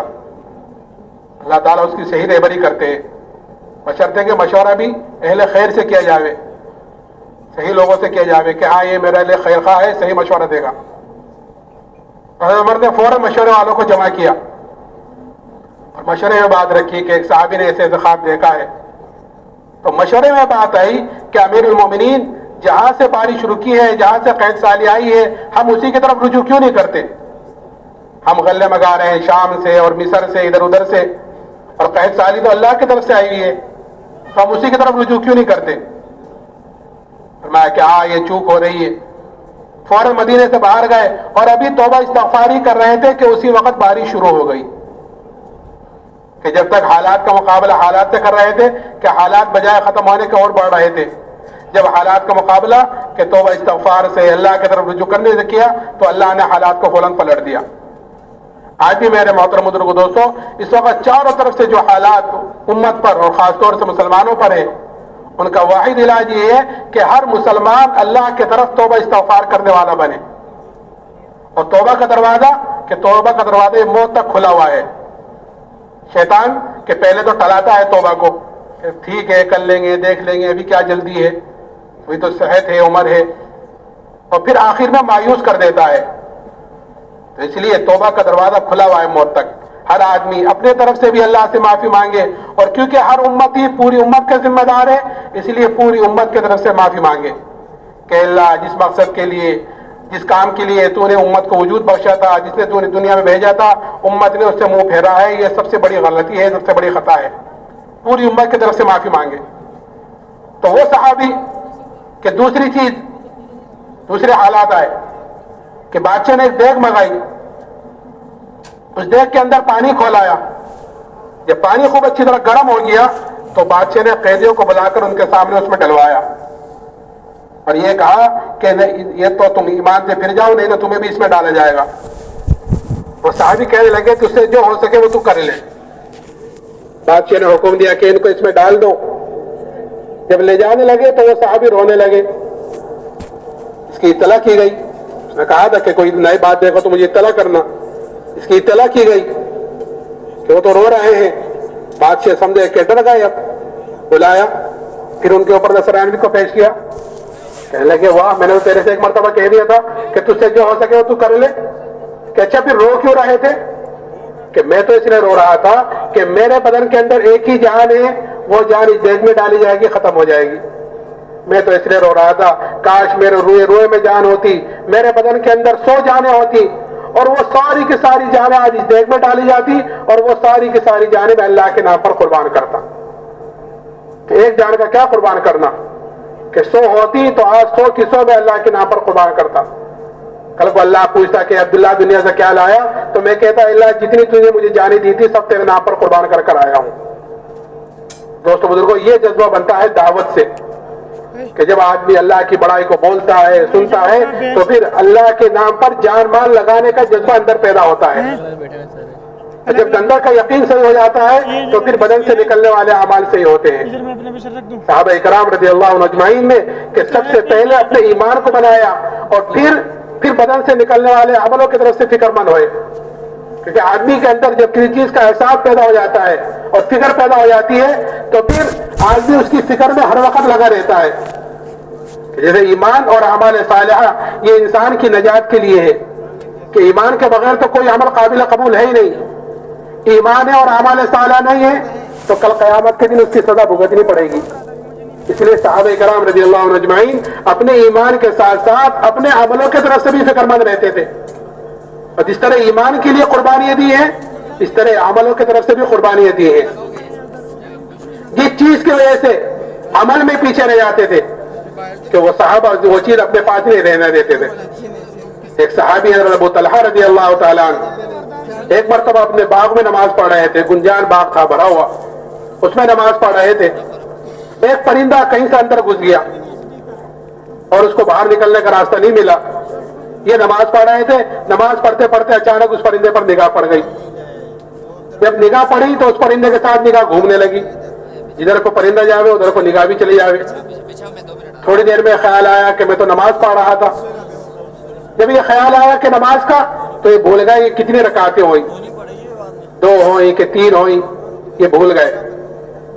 اللہ تعالیٰ اس کی صحیح رہبری کرتے ہیں، بشرطے کہ مشورہ بھی اہل خیر سے کیا جاوے، صحیح لوگوں سے کیا جاوے کہ ہاں یہ میرے لیے خیر خواہ ہے، صحیح مشورہ دے گا. حضرت عمر نے فوراً مشورے والوں کو جمع کیا اور مشورے میں بات رکھی کہ ایک صحابی نے ایسے خواب دیکھا ہے. تو مشورے میں بات آئی کہ امیر المومنین جہاں سے بارش رکی ہے، جہاں سے قحط سالی آئی ہے، ہم اسی کی طرف رجوع کیوں نہیں کرتے؟ ہم غلے منگا رہے ہیں شام سے اور مصر سے، ادھر ادھر سے، اور قحط سالی تو اللہ کی طرف سے آئی ہوئی ہے، تو ہم اسی کی طرف رجوع کیوں نہیں کرتے؟ فرمایا کہ ہاں یہ چوک ہو رہی ہے. فوراً مدینے سے باہر گئے اور ابھی توبہ استغفاری کر رہے تھے کہ اسی وقت بارش شروع ہو گئی. کہ جب تک حالات کا مقابلہ حالات سے کر رہے تھے کہ حالات بجائے ختم ہونے کے اور بڑھ رہے تھے. جب حالات کا مقابلہ کہ توبہ استغفار سے اللہ کی طرف رجوع کرنے سے کیا تو اللہ نے حالات کو فوراً پلٹ دیا. آج بھی میرے محترم بزرگوں دوستوں، اس وقت چاروں طرف سے جو حالات امت پر اور خاص طور سے مسلمانوں پر ہیں، ان کا واحد علاج یہ ہے کہ ہر مسلمان اللہ کی طرف توبہ استغفار کرنے والا بنے. اور توبہ کا دروازہ موت تک کھلا ہوا ہے. شیطان کہ پہلے تو ٹلاتا ہے توبہ کو کہ ٹھیک ہے کر لیں گے، دیکھ لیں گے، ابھی کیا جلدی ہے، وہی تو صحت ہے، عمر ہے، اور پھر آخر میں مایوس کر دیتا ہے. تو اس لیے توبہ کا دروازہ کھلا ہوا ہے موت تک. ہر آدمی اپنے طرف سے بھی اللہ سے معافی مانگے، اور کیونکہ ہر امت ہی پوری امت کا ذمہ دار ہے، اس لیے پوری امت کی طرف سے معافی مانگے کہ اللہ جس مقصد کے لیے، جس کام کے لیے تو نے امت کو وجود بخشا تھا، جس نے تو نے دنیا میں بھیجا تھا، امت نے اس سے منہ پھیرا ہے، یہ سب سے بڑی غلطی ہے، سب سے بڑی خطا ہے. پوری امت کی طرف سے معافی مانگے. تو وہ صحابی کہ دوسری چیز، دوسرے حالات آئے کہ بادشاہ نے ایک دیگ منگائی، اس دیگ کے اندر پانی کھولایا، جب پانی خوب اچھی طرح گرم ہو گیا تو بادشاہ نے قیدیوں کو بلا کر ان کے سامنے اس میں ڈلوایا اور یہ کہا کہ یہ تو تم ایمان سے پھر جاؤ، نہیں تو تمہیں بھی اس میں ڈالا جائے گا۔ وہ صحابی کہنے لگے تجھ سے جو ہو سکے وہ تو کر لے۔ بادشاہ نے حکم دیا کہ ان کو اس میں ڈال دو۔ جب لے جانے لگے تو وہ صحابی رونے لگے، اس کی اطلاع کی گئی، اس نے کہا تھا کہ کوئی نئی بات دیکھو تو مجھے اطلاع کرنا، اس کی اطلاع کی گئی کہ وہ تو رو رہے ہیں۔ بادشاہ سمجھے کہ ڈر گئے، اب بلایا، پھر ان کے اوپر نصرانوی کو پیش کیا، کہنے لگے واہ، میں نے تیرے سے ایک مرتبہ کہہ دیا تھا کہ تجھ سے جو ہو سکے وہ تو کر لے، کہ اچھا پھر رو کیوں رہے تھے؟ کہ میں تو اس لیے رو رہا تھا کہ میرے بدن کے اندر ایک ہی جان ہے، وہ جان اس دیگ میں ڈالی جائے گی، ختم ہو جائے گی۔ میں تو اس لیے رو رہا تھا کاش میرے روئے میں جان ہوتی، میرے بدن کے اندر 100 جانیں ہوتی اور وہ ساری کی ساری جانیں آج اس دیگ میں ڈالی جاتی اور وہ ساری کی ساری جانیں میں اللہ کے نام پر قربان کرتا۔ کہ ایک جان کا کیا قربان کرنا، کہ 100 ہوتی تو آج 100 کی 100 میں اللہ کے نام پر قربان کرتا۔ کل کو اللہ پوچھتا کہ عبداللہ دنیا سے کیا لایا، تو میں کہتا اللہ جتنی تجھے مجھے جانیں دی تھی سب تیرے نام پر قربان کر کر آیا ہوں۔ دوستو بزرگوں، یہ جذبہ بنتا ہے دعوت سے کہ جب آدمی اللہ کی بڑائی کو بولتا ہے، سنتا ہے، تو پھر اللہ کے نام پر جان مال لگانے کا جذبہ اندر پیدا ہوتا ہے۔ جب اندر کا یقین صحیح ہو جاتا ہے تو پھر بدن سے نکلنے والے اعمال صحیح ہوتے ہیں۔ صحابہ کرام رضی اللہ عنہ اجمعین نے کہ سب سے پہلے اپنے ایمان کو بنایا اور پھر بدن سے نکلنے والے عملوں کی طرف سے فکر مند ہوئے، کیونکہ آدمی کے اندر جب کسی چیز کا احساس پیدا ہو جاتا ہے اور فکر پیدا ہو جاتی ہے تو پھر آدمی اس کی فکر میں ہر وقت لگا رہتا ہے۔ جیسے ایمان اور اعمال صالحہ یہ انسان کی نجات کے لیے ہے کہ ایمان کے بغیر تو کوئی عمل قابل قبول ہے ہی نہیں۔ ایمان ہے اور اعمال صالحہ نہیں ہے تو کل قیامت کے دن اس کی سزا بھگتنی پڑے گی۔ اس لیے صحابہ کرام رضی اللہ عنہ اجمعین اپنے ایمان کے ساتھ ساتھ اپنے عملوں کی طرف سے بھی فکر مند رہتے تھے، اور جس طرح ایمان کے لیے قربانیاں دی ہیں اس طرح عملوں کی طرف سے بھی قربانیاں دی ہیں۔ جس چیز کی وجہ سے عمل میں پیچھے رہ جاتے تھے کہ وہ صحابہ وہ چیز اپنے پاس نہیں رہنے دیتے تھے۔ ایک صحابی حضرت ابو طلحہ رضی اللہ تعالیٰ عنہ ایک مرتبہ اپنے باغ میں نماز پڑھ رہے تھے، گنجان باغ تھا بھرا ہوا، اس میں نماز پڑھ رہے تھے۔ ایک پرندہ کہیں سے اندر گھس گیا اور اس کو باہر نکلنے کا راستہ نہیں ملا۔ یہ نماز پڑھ رہے تھے، نماز پڑھتے پڑھتے اچانک اس پرندے پر نگاہ پڑ گئی۔ جب نگاہ پڑی تو اس پرندے کے ساتھ نگاہ گھومنے لگی، جدھر کو پرندہ جاوے ادھر کو نگاہ بھی چلی جاوے۔ تھوڑی دیر میں خیال آیا کہ میں تو نماز پڑھ رہا تھا۔ جب یہ خیال آیا کہ نماز کا، تو یہ بھول گئے یہ کتنی رکعتیں ہوئی، 2 ہوئی کہ 3 ہوئی، یہ بھول گئے۔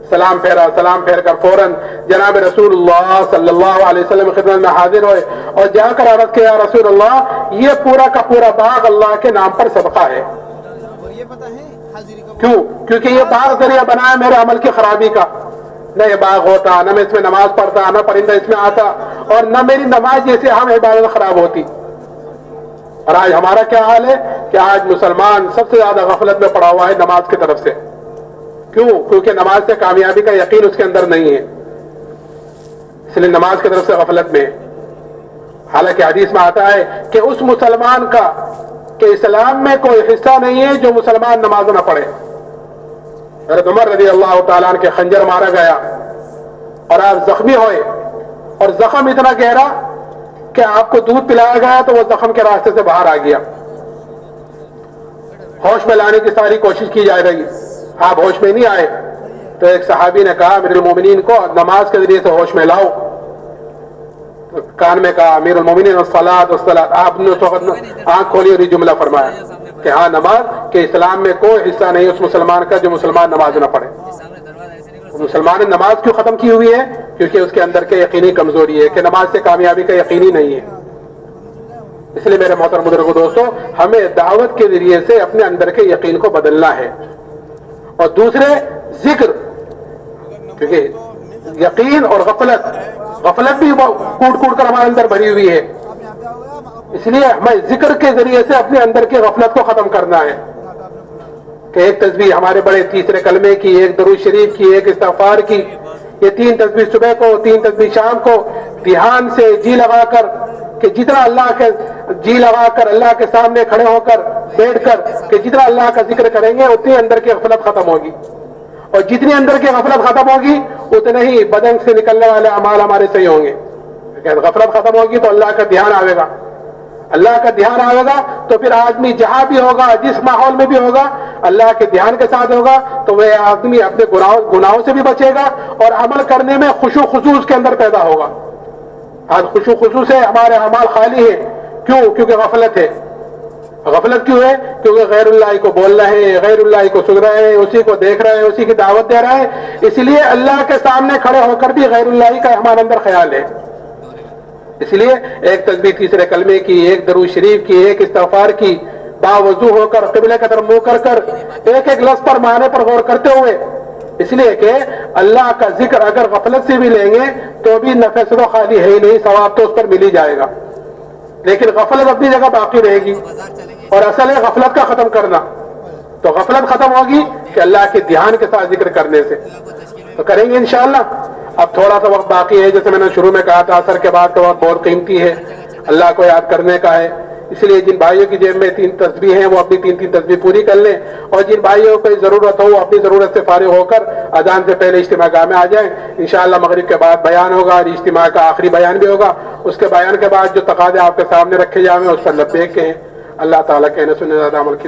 سلام پھیرا، سلام پھیر کر فوراً جناب رسول اللہ صلی اللہ علیہ وسلم خدمت میں حاضر ہوئے اور جا کر عرض کیا، یا رسول اللہ یہ پورا کا پورا باغ اللہ کے نام پر صدقہ ہے۔ کیوں؟ کیونکہ یہ باغ ذریعہ بنا ہے میرے عمل کی خرابی کا۔ نہ یہ باغ ہوتا، نہ میں اس میں نماز پڑھتا، نہ پرندہ اس میں آتا، اور نہ میری نماز جیسے ہم عبادت خراب ہوتی۔ اور آج ہمارا کیا حال ہے کہ آج مسلمان سب سے زیادہ غفلت میں پڑا ہوا ہے نماز کی طرف سے۔ کیوں؟ کیونکہ نماز سے کامیابی کا یقین اس کے اندر نہیں ہے، اس لیے نماز کی طرف سے غفلت میں ہے۔ حالانکہ حدیث میں آتا ہے کہ اس مسلمان کا کہ اسلام میں کوئی حصہ نہیں ہے جو مسلمان نماز نہ پڑھے۔ حضرت عمر رضی اللہ تعالیٰ عنہ کے خنجر مارا گیا اور آپ زخمی ہوئے، اور زخم اتنا گہرا کہ آپ کو دودھ پلایا گیا تو وہ زخم کے راستے سے باہر آ گیا۔ ہوش میں لانے کی ساری کوشش کی جا رہی، آپ ہوش میں نہیں آئے تو ایک صحابی نے کہا امیر المومنین کو نماز کے ذریعے سے ہوش میں لاؤ۔ کان میں کہا امیر المومنین الصلاۃ والصلاۃ، آپ نے اس وقت آنکھ کھولی اور یہ جملہ فرمایا کہ ہاں نماز کے اسلام میں کوئی حصہ نہیں اس مسلمان کا جو مسلمان نماز نہ پڑھے۔ مسلمان نے نماز کیوں ختم کی ہوئی ہے؟ کیونکہ اس کے اندر کے یقینی کمزوری ہے کہ نماز سے کامیابی کا یقینی نہیں ہے۔ اس لیے میرے محترم بزرگوں دوستوں، ہمیں دعوت کے ذریعے سے اپنے اندر کے یقین کو بدلنا ہے، اور دوسرے ذکر، کیونکہ یقین اور غفلت بھی کوٹ کوٹ کر ہمارے اندر بھری ہوئی ہے، اس لیے ہمیں ذکر کے ذریعے سے اپنے اندر کی غفلت کو ختم کرنا ہے کہ ایک تسبیح ہمارے بڑے تیسرے کلمے کی، ایک درود شریف کی، ایک استغفار کی، یہ 3 تسبیح صبح کو، 3 تسبیح شام کو، دھیان سے جی لگا کر کہ جتنا اللہ کے جی لگا کر اللہ کے سامنے کھڑے ہو کر بیٹھ کر کہ جتنا اللہ کا ذکر کریں گے اتنی اندر کی غفلت ختم ہوگی، اور جتنی اندر کی غفلت ختم ہوگی اتنے ہی بدن سے نکلنے والے اعمال ہمارے صحیح ہوں گے۔ غفلت ختم ہوگی تو اللہ کا دھیان آئے گا، اللہ کا دھیان آئے گا تو پھر آدمی جہاں بھی ہوگا جس ماحول میں بھی ہوگا اللہ کے دھیان کے ساتھ ہوگا تو وہ آدمی اپنے گناہوں سے بھی بچے گا اور عمل کرنے میں خشوع خضوع اس کے اندر پیدا ہوگا۔ آج خشوع خضوع سے ہمارے اعمال خالی ہیں، کیوں؟ کیونکہ غفلت ہے۔ غفلت کیوں ہے؟ کیونکہ غیر اللہ کو بول رہے ہیں، غیر اللہ کو سن رہے ہیں، اسی کو دیکھ رہے ہیں، اسی کی دعوت دے رہے ہیں، اس لیے اللہ کے سامنے کھڑے ہو کر بھی غیر اللہ کا ہمارے اندر خیال ہے۔ اس لیے ایک تسبیح تیسرے کلمے کی، ایک درود شریف کی، ایک استغفار کی، باوضو ہو کر قبلے کی طرف منہ کر کر ایک ایک لفظ پر معنی پر غور کرتے ہوئے، اس لیے کہ اللہ کا ذکر اگر غفلت سے بھی لیں گے تو بھی نفع سے تو خالی ہے ہی نہیں، ثواب تو اس پر مل ہی جائے گا، لیکن غفلت اپنی جگہ باقی رہے گی، اور اصل ہے غفلت کا ختم کرنا۔ تو غفلت ختم ہوگی کہ اللہ کے دھیان کے ساتھ ذکر کرنے سے، تو کریں گے انشاءاللہ۔ اب تھوڑا سا وقت باقی ہے، جیسے میں نے شروع میں کہا تھا عصر کے بعد کا وقت بہت قیمتی ہے، اللہ کو یاد کرنے کا ہے، اس لیے جن بھائیوں کی جیب میں 3 تسبیح ہیں وہ اپنی 3 تسبیح پوری کر لیں، اور جن بھائیوں کو ضرورت ہو وہ اپنی ضرورت سے فارغ ہو کر اذان سے پہلے اجتماع گاہ میں آ جائیں۔ انشاءاللہ مغرب کے بعد بیان ہوگا اور اجتماع کا آخری بیان بھی ہوگا، اس کے بیان کے بعد جو تقاضے آپ کے سامنے رکھے جائیں اس پر لبیک کہیں۔ اللہ تعالیٰ کہنے سننے زیادہ عمل کی